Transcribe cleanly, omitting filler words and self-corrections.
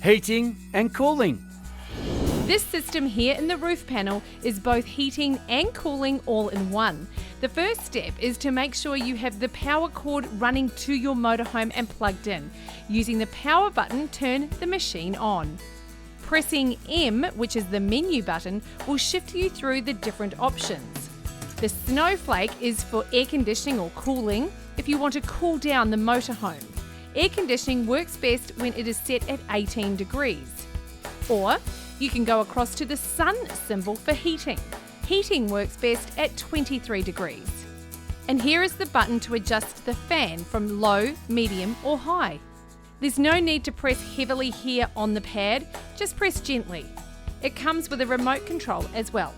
heating and cooling. This system here in the roof panel is both heating and cooling all in one. The first step is to make sure you have the power cord running to your motorhome and plugged in. Using the power button, turn the machine on. Pressing M, which is the menu button, will shift you through the different options. The snowflake is for air conditioning or cooling if you want to cool down the motorhome. Air conditioning works best when it is set at 18 degrees. Or you can go across to the sun symbol for heating. Heating works best at 23 degrees. And here is the button to adjust the fan from low, medium or high. There's no need to press heavily here on the pad, just press gently. It comes with a remote control as well.